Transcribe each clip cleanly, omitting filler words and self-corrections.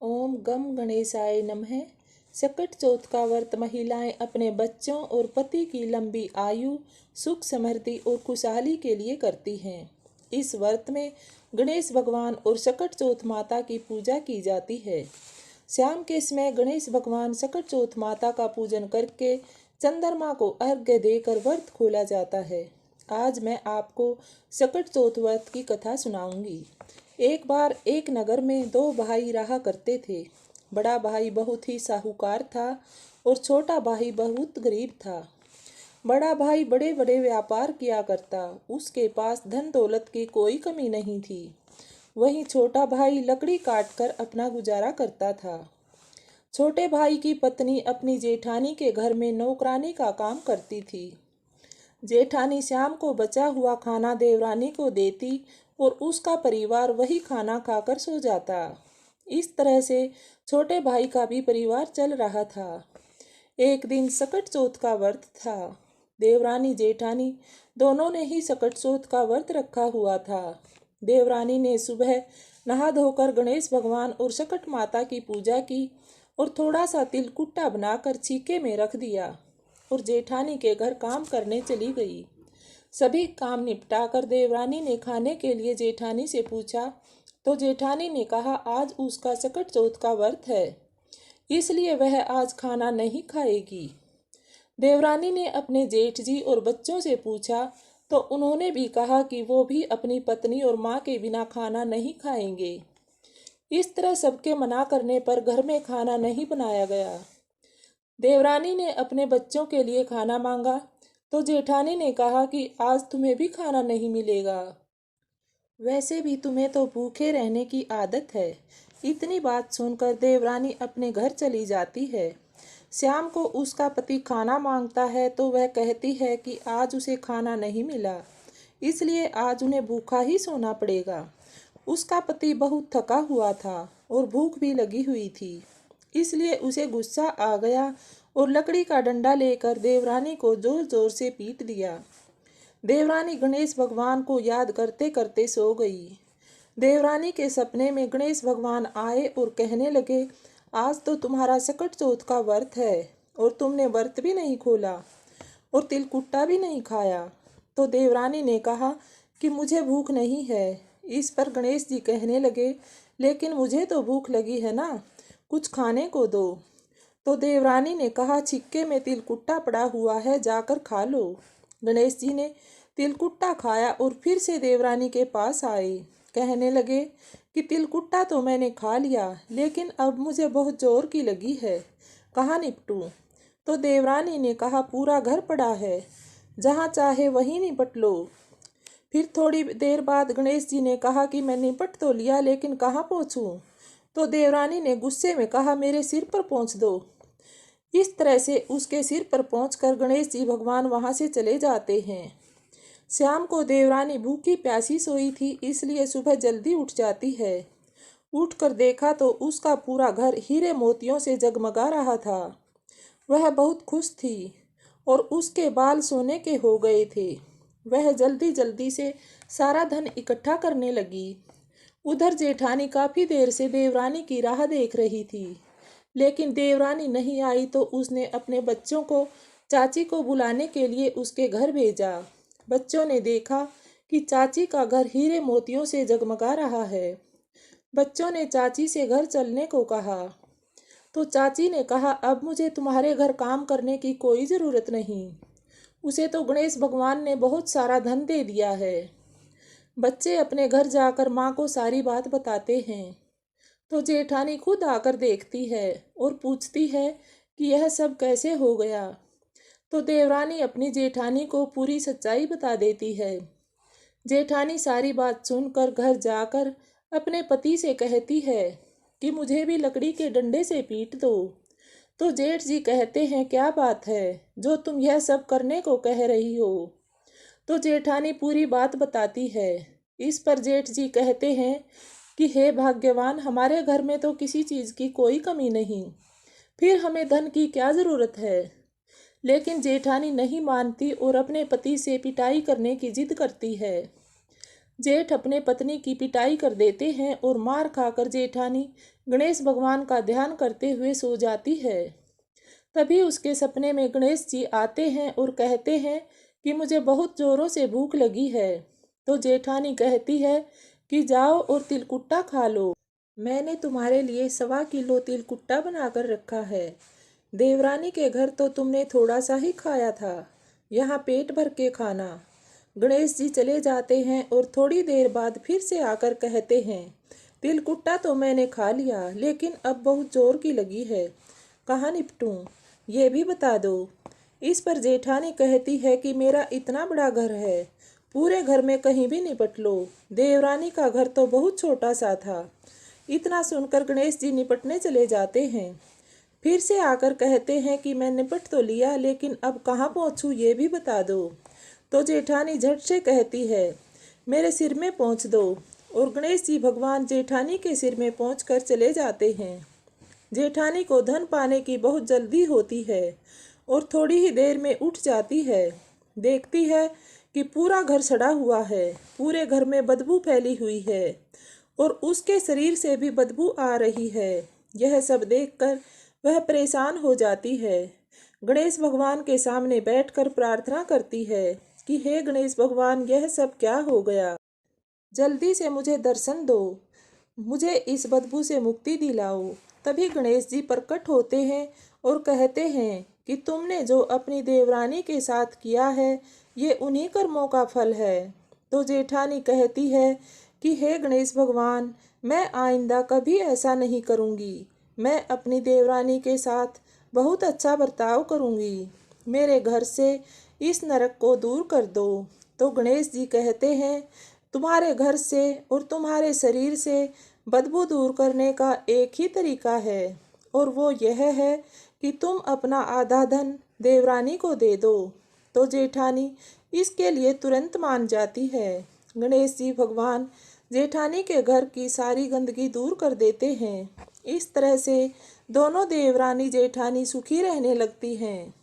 ओम गम गणेशाय नमः। सकट चौथ का व्रत महिलाएं अपने बच्चों और पति की लंबी आयु, सुख समृद्धि और खुशहाली के लिए करती हैं। इस व्रत में गणेश भगवान और सकट चौथ माता की पूजा की जाती है। शाम के समय गणेश भगवान सकट चौथ माता का पूजन करके चंद्रमा को अर्घ्य देकर व्रत खोला जाता है। आज मैं आपको सकट चौथ व्रत की कथा सुनाऊंगी। एक बार एक नगर में दो भाई रहा करते थे। बड़ा भाई बहुत ही साहूकार था और छोटा भाई बहुत गरीब था। बड़ा भाई बड़े बड़े व्यापार किया करता, उसके पास धन दौलत की कोई कमी नहीं थी। वहीं छोटा भाई लकड़ी काटकर अपना गुजारा करता था। छोटे भाई की पत्नी अपनी जेठानी के घर में नौकरानी का काम करती थी। जेठानी शाम को बचा हुआ खाना देवरानी को देती और उसका परिवार वही खाना खाकर सो जाता। इस तरह से छोटे भाई का भी परिवार चल रहा था। एक दिन सकट चौथ का व्रत था। देवरानी जेठानी दोनों ने ही सकट चौथ का व्रत रखा हुआ था। देवरानी ने सुबह नहा धोकर गणेश भगवान और सकट माता की पूजा की और थोड़ा सा तिलकुट्टा बनाकर छीके में रख दिया और जेठानी के घर काम करने चली गई। सभी काम निपटाकर देवरानी ने खाने के लिए जेठानी से पूछा तो जेठानी ने कहा आज उसका सकट चौथ का व्रत है, इसलिए वह आज खाना नहीं खाएगी। देवरानी ने अपने जेठ जी और बच्चों से पूछा तो उन्होंने भी कहा कि वो भी अपनी पत्नी और माँ के बिना खाना नहीं खाएंगे। इस तरह सबके मना करने पर घर में खाना नहीं बनाया गया। देवरानी ने अपने बच्चों के लिए खाना मांगा तो जेठानी ने कहा कि आज तुम्हें भी खाना नहीं मिलेगा, वैसे भी तुम्हें तो भूखे रहने की आदत है। इतनी बात सुनकर देवरानी अपने घर चली जाती है। शाम को उसका पति खाना मांगता है तो वह कहती है कि आज उसे खाना नहीं मिला, इसलिए आज उन्हें भूखा ही सोना पड़ेगा। उसका पति बहुत थका हुआ था और भूख भी लगी हुई थी, इसलिए उसे गुस्सा आ गया और लकड़ी का डंडा लेकर देवरानी को जोर जोर से पीट दिया। देवरानी गणेश भगवान को याद करते करते सो गई। देवरानी के सपने में गणेश भगवान आए और कहने लगे, आज तो तुम्हारा सकट चौथ का व्रत है और तुमने व्रत भी नहीं खोला और तिलकुट्टा भी नहीं खाया। तो देवरानी ने कहा कि मुझे भूख नहीं है। इस पर गणेश जी कहने लगे, लेकिन मुझे तो भूख लगी है ना, कुछ खाने को दो। तो देवरानी ने कहा, छिक्के में तिलकुट्टा पड़ा हुआ है, जाकर खा लो। गणेश जी ने तिलकुट्टा खाया और फिर से देवरानी के पास आए। कहने लगे कि तिलकुट्टा तो मैंने खा लिया, लेकिन अब मुझे बहुत जोर की लगी है, कहाँ निपटूं? तो देवरानी ने कहा, पूरा घर पड़ा है, जहाँ चाहे वहीं निपट लो। फिर थोड़ी देर बाद गणेश जी ने कहा कि मैं निपट तो लिया, लेकिन कहाँ पहुँचूं? तो देवरानी ने गुस्से में कहा, मेरे सिर पर पहुँच दो। इस तरह से उसके सिर पर पहुंचकर गणेश जी भगवान वहां से चले जाते हैं। शाम को देवरानी भूखी प्यासी सोई थी, इसलिए सुबह जल्दी उठ जाती है। उठकर देखा तो उसका पूरा घर हीरे मोतियों से जगमगा रहा था। वह बहुत खुश थी और उसके बाल सोने के हो गए थे। वह जल्दी जल्दी से सारा धन इकट्ठा करने लगी। उधर जेठानी काफी देर से देवरानी की राह देख रही थी, लेकिन देवरानी नहीं आई तो उसने अपने बच्चों को चाची को बुलाने के लिए उसके घर भेजा। बच्चों ने देखा कि चाची का घर हीरे मोतियों से जगमगा रहा है। बच्चों ने चाची से घर चलने को कहा तो चाची ने कहा, अब मुझे तुम्हारे घर काम करने की कोई ज़रूरत नहीं, उसे तो गणेश भगवान ने बहुत सारा धन दे दिया है। बच्चे अपने घर जाकर माँ को सारी बात बताते हैं तो जेठानी खुद आकर देखती है और पूछती है कि यह सब कैसे हो गया। तो देवरानी अपनी जेठानी को पूरी सच्चाई बता देती है। जेठानी सारी बात सुनकर घर जाकर अपने पति से कहती है कि मुझे भी लकड़ी के डंडे से पीट दो। तो जेठ जी कहते हैं, क्या बात है जो तुम यह सब करने को कह रही हो? तो जेठानी पूरी बात बताती है। इस पर जेठ जी कहते हैं कि हे भाग्यवान, हमारे घर में तो किसी चीज़ की कोई कमी नहीं, फिर हमें धन की क्या ज़रूरत है? लेकिन जेठानी नहीं मानती और अपने पति से पिटाई करने की जिद करती है। जेठ अपने पत्नी की पिटाई कर देते हैं और मार खाकर जेठानी गणेश भगवान का ध्यान करते हुए सो जाती है। तभी उसके सपने में गणेश जी आते हैं और कहते हैं कि मुझे बहुत जोरों से भूख लगी है। तो जेठानी कहती है कि जाओ और तिलकुट्टा खा लो। मैंने तुम्हारे लिए 1.25 किलो तिलकुट्टा बनाकर रखा है। देवरानी के घर तो तुमने थोड़ा सा ही खाया था, यहाँ पेट भर के खाना। गणेश जी चले जाते हैं और थोड़ी देर बाद फिर से आकर कहते हैं, तिलकुट्टा तो मैंने खा लिया, लेकिन अब बहुत जोर की लगी है, कहाँ निपटूं, ये भी बता दो। इस पर जेठानी कहती है कि मेरा इतना बड़ा घर है, पूरे घर में कहीं भी निपट लो। देवरानी का घर तो बहुत छोटा सा था। इतना सुनकर गणेश जी निपटने चले जाते हैं। फिर से आकर कहते हैं कि मैं निपट तो लिया, लेकिन अब कहाँ पहुँचूँ ये भी बता दो। तो जेठानी झट से कहती है, मेरे सिर में पहुँच दो। और गणेश जी भगवान जेठानी के सिर में पहुँचकर चले जाते हैं। जेठानी को धन पाने की बहुत जल्दी होती है और थोड़ी ही देर में उठ जाती है। देखती है कि पूरा घर सड़ा हुआ है, पूरे घर में बदबू फैली हुई है और उसके शरीर से भी बदबू आ रही है। यह सब देखकर वह परेशान हो जाती है। गणेश भगवान के सामने बैठकर प्रार्थना करती है कि हे गणेश भगवान, यह सब क्या हो गया, जल्दी से मुझे दर्शन दो, मुझे इस बदबू से मुक्ति दिलाओ। तभी गणेश जी प्रकट होते हैं और कहते हैं कि तुमने जो अपनी देवरानी के साथ किया है, ये उन्हीं कर्मों का फल है। तो जेठानी कहती है कि हे गणेश भगवान, मैं आइंदा कभी ऐसा नहीं करूँगी। मैं अपनी देवरानी के साथ बहुत अच्छा बर्ताव करूँगी। मेरे घर से इस नरक को दूर कर दो। तो गणेश जी कहते हैं, तुम्हारे घर से और तुम्हारे शरीर से बदबू दूर करने का एक ही तरीका है, और वो यह है कि तुम अपना आधा धन देवरानी को दे दो। तो जेठानी इसके लिए तुरंत मान जाती है। गणेश जी भगवान जेठानी के घर की सारी गंदगी दूर कर देते हैं। इस तरह से दोनों देवरानी जेठानी सुखी रहने लगती हैं।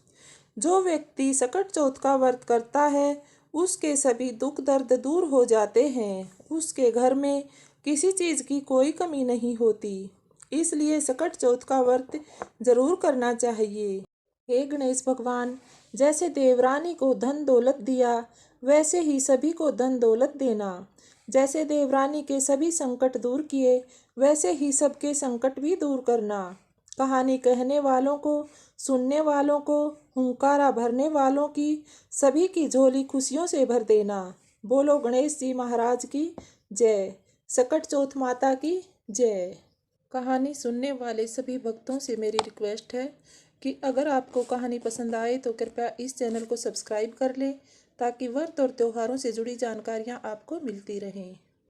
जो व्यक्ति सकट चौथ का व्रत करता है, उसके सभी दुख दर्द दूर हो जाते हैं। उसके घर में किसी चीज़ की कोई कमी नहीं होती। इसलिए सकट चौथ का व्रत जरूर करना चाहिए। हे गणेश भगवान, जैसे देवरानी को धन दौलत दिया, वैसे ही सभी को धन दौलत देना। जैसे देवरानी के सभी संकट दूर किए, वैसे ही सबके संकट भी दूर करना। कहानी कहने वालों को, सुनने वालों को, हुंकारा भरने वालों की, सभी की झोली खुशियों से भर देना। बोलो गणेश जी महाराज की जय। सकट चौथ माता की जय। कहानी सुनने वाले सभी भक्तों से मेरी रिक्वेस्ट है कि अगर आपको कहानी पसंद आए तो कृपया इस चैनल को सब्सक्राइब कर लें, ताकि व्रत और त्योहारों से जुड़ी जानकारियाँ आपको मिलती रहें।